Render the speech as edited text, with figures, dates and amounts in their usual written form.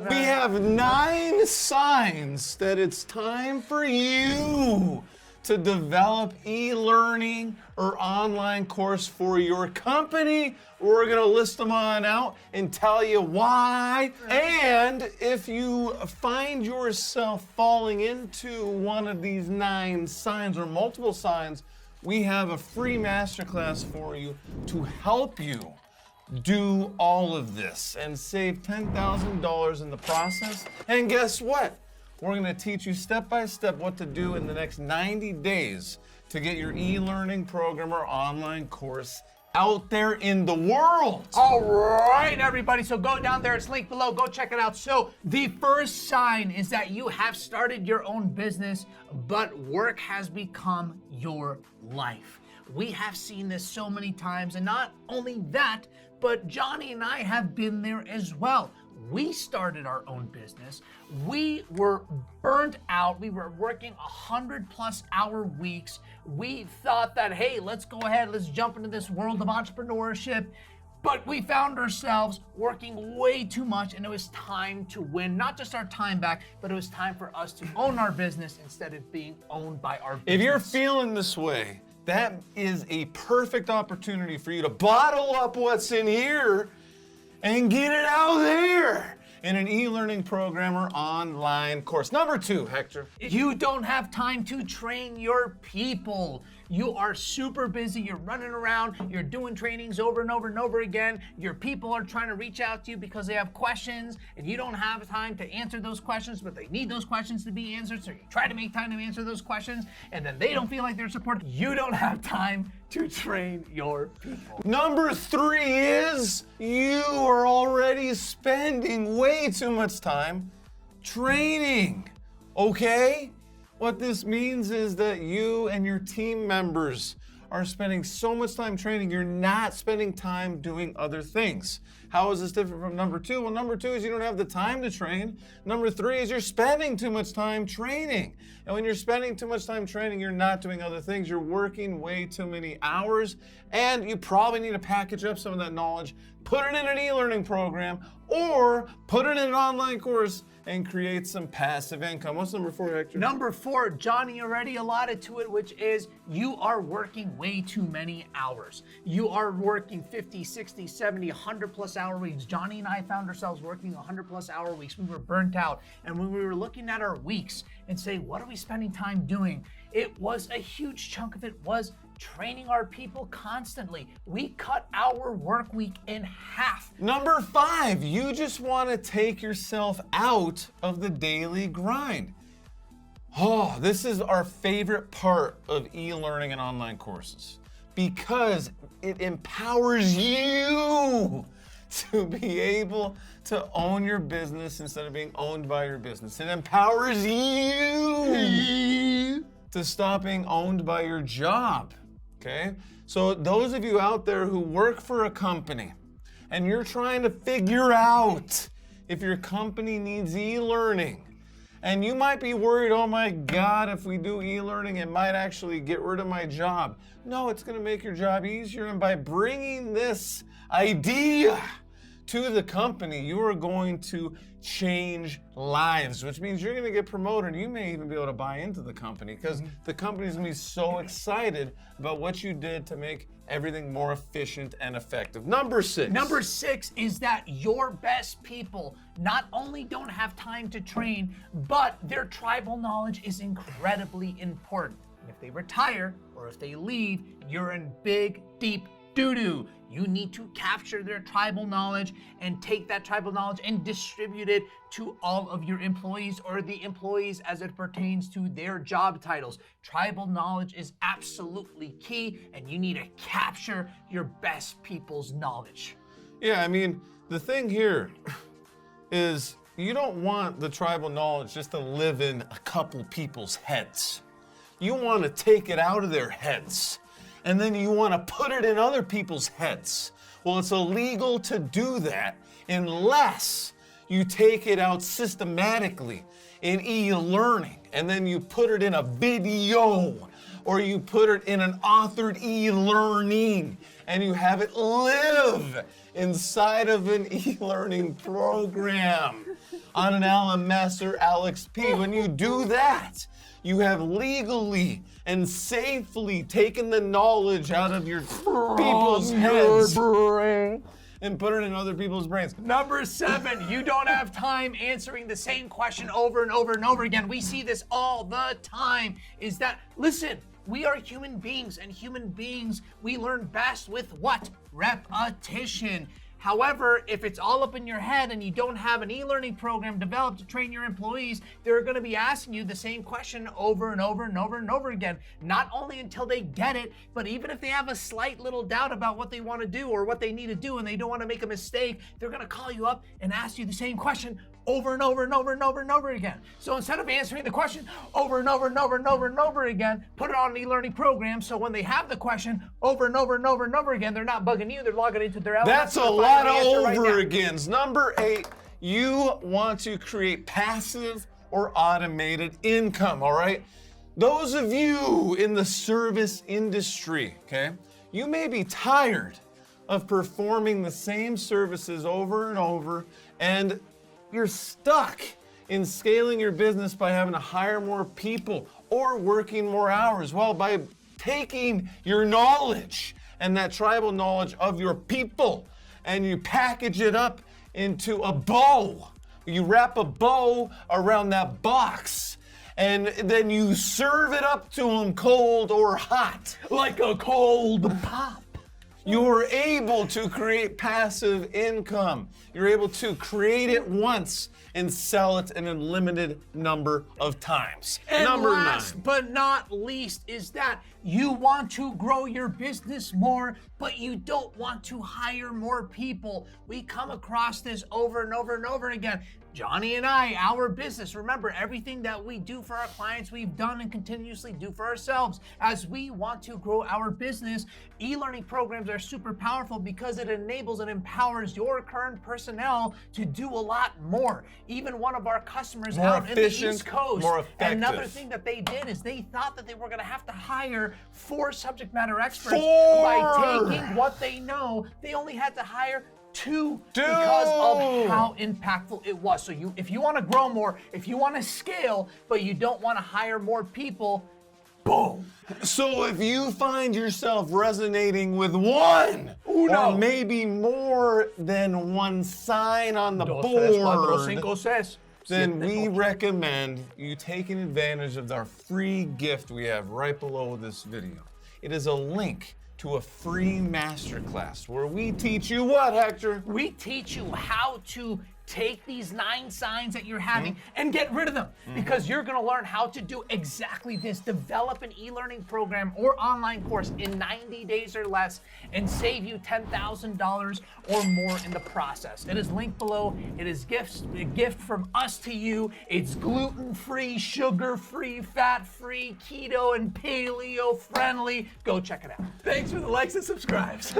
We have 9 signs that it's time for you to develop e-learning or online course for your company. We're gonna list them on out and tell you why. And if you find yourself falling into one of these 9 signs or multiple signs, we have a free masterclass for you to help you do all of this and save $10,000 in the process. And guess what? We're gonna teach you step by step what to do in the next 90 days to get your e-learning program or online course out there in the world. All right, everybody, so go down there, it's linked below, go check it out. So the first sign is that you have started your own business, but work has become your life. We have seen this so many times, and not only that, but Johnny and I have been there as well. We started our own business. We were burnt out. We were working 100+ hour weeks. We thought that, hey, let's go ahead, let's jump into this world of entrepreneurship. But we found ourselves working way too much, and it was time to win not just our time back, but it was time for us to own our business instead of being owned by our business. If you're feeling this way, that is a perfect opportunity for you to bottle up what's in here and get it out there in an e-learning program or online course. Number 2, Hector. You don't have time to train your people. You are super busy, you're running around, you're doing trainings over and over and over again. Your people are trying to reach out to you because they have questions, and you don't have time to answer those questions, but they need those questions to be answered, so you try to make time to answer those questions, and then they don't feel like they're supported. You don't have time to train your people. Number 3 is you are already spending way too much time training, okay? What this means is that you and your team members are spending so much time training, you're not spending time doing other things. How is this different from number 2? Well, number 2 is you don't have the time to train. Number 3 is you're spending too much time training. And when you're spending too much time training, you're not doing other things. You're working way too many hours, and you probably need to package up some of that knowledge, put it in an e-learning program, or put it in an online course and create some passive income. What's number 4, Hector? Number 4, Johnny already allotted to it, which is you are working way too many hours. You are working 50, 60, 70, 100+ hour weeks. Johnny and I found ourselves working 100+ hour weeks. We were burnt out. And when we were looking at our weeks and saying, what are we spending time doing? It was a huge chunk of it was training our people constantly. We cut our work week in half. Number 5, you just want to take yourself out of the daily grind. Oh, this is our favorite part of e-learning and online courses because it empowers you to be able to own your business instead of being owned by your business. It empowers you to stop being owned by your job. Okay, so those of you out there who work for a company and you're trying to figure out if your company needs e-learning, and you might be worried, oh my God, if we do e-learning, it might actually get rid of my job. No, it's gonna make your job easier, and by bringing this idea to the company, you are going to change lives, which means you're gonna get promoted. You may even be able to buy into the company because the company's gonna be so excited about what you did to make everything more efficient and effective. Number 6. Number 6 is that your best people not only don't have time to train, but their tribal knowledge is incredibly important. And if they retire or if they leave, you're in big, deep doo-doo. You need to capture their tribal knowledge and take that tribal knowledge and distribute it to all of your employees or the employees as it pertains to their job titles. Tribal knowledge is absolutely key, and you need to capture your best people's knowledge. Yeah, I mean, the thing here is you don't want the tribal knowledge just to live in a couple people's heads. You want to take it out of their heads, and then you want to put it in other people's heads. Well, it's illegal to do that unless you take it out systematically in e-learning, and then you put it in a video or you put it in an authored e-learning and you have it live inside of an e-learning program on an LMS or LXP. When you do that, you have legally and safely taken the knowledge out of your people's heads and put it in other people's brains. Number 7, you don't have time answering the same question over and over and over again. We see this all the time, is that, listen, we are human beings, and human beings, we learn best with what? Repetition. However, if it's all up in your head and you don't have an e-learning program developed to train your employees, they're going to be asking you the same question over and over and over and over again. Not only until they get it, but even if they have a slight little doubt about what they want to do or what they need to do and they don't want to make a mistake, they're going to call you up and ask you the same question over and over and over and over and over again. So instead of answering the question over and over and over and over and over again, put it on an e-learning program so when they have the question over and over and over and over again, they're not bugging you, they're logging into their LMS. That's a lot of over-agains. Number 8, you want to create passive or automated income, all right? Those of you in the service industry, okay, you may be tired of performing the same services over and over, and you're stuck in scaling your business by having to hire more people or working more hours. Well, by taking your knowledge and that tribal knowledge of your people and you package it up into a bow. You wrap a bow around that box and then you serve it up to them cold or hot. Like a cold pop. You're able to create passive income. You're able to create it once and sell it in a limited number of times. And Number last 9. but not least is that you want to grow your business more, but you don't want to hire more people. We come across this over and over and over again. Johnny and I, our business, remember, everything that we do for our clients, we've done and continuously do for ourselves. As we want to grow our business, e-learning programs are super powerful because it enables and empowers your current personnel to do a lot more. Even one of our customers out in the East Coast, more effective. another thing that they did is they thought that they were going to have to hire 4 subject matter experts. 4! By taking what they know, they only had to hire 2 because of how impactful it was. So if you want to grow more, if you want to scale, but you don't want to hire more people, boom. So if you find yourself resonating with one or maybe more than one sign on the board, then we recommend you taking advantage of our free gift we have right below this video. It is a link to a free masterclass where we teach you what, Hector? We teach you how to take these 9 signs that you're having and get rid of them, because you're going to learn how to do exactly this. Develop an e-learning program or online course in 90 days or less and save you $10,000 or more in the process. It is linked below. It is a gift from us to you. It's gluten-free, sugar-free, fat-free, keto and paleo friendly. Go check it out. Thanks for the likes and subscribes.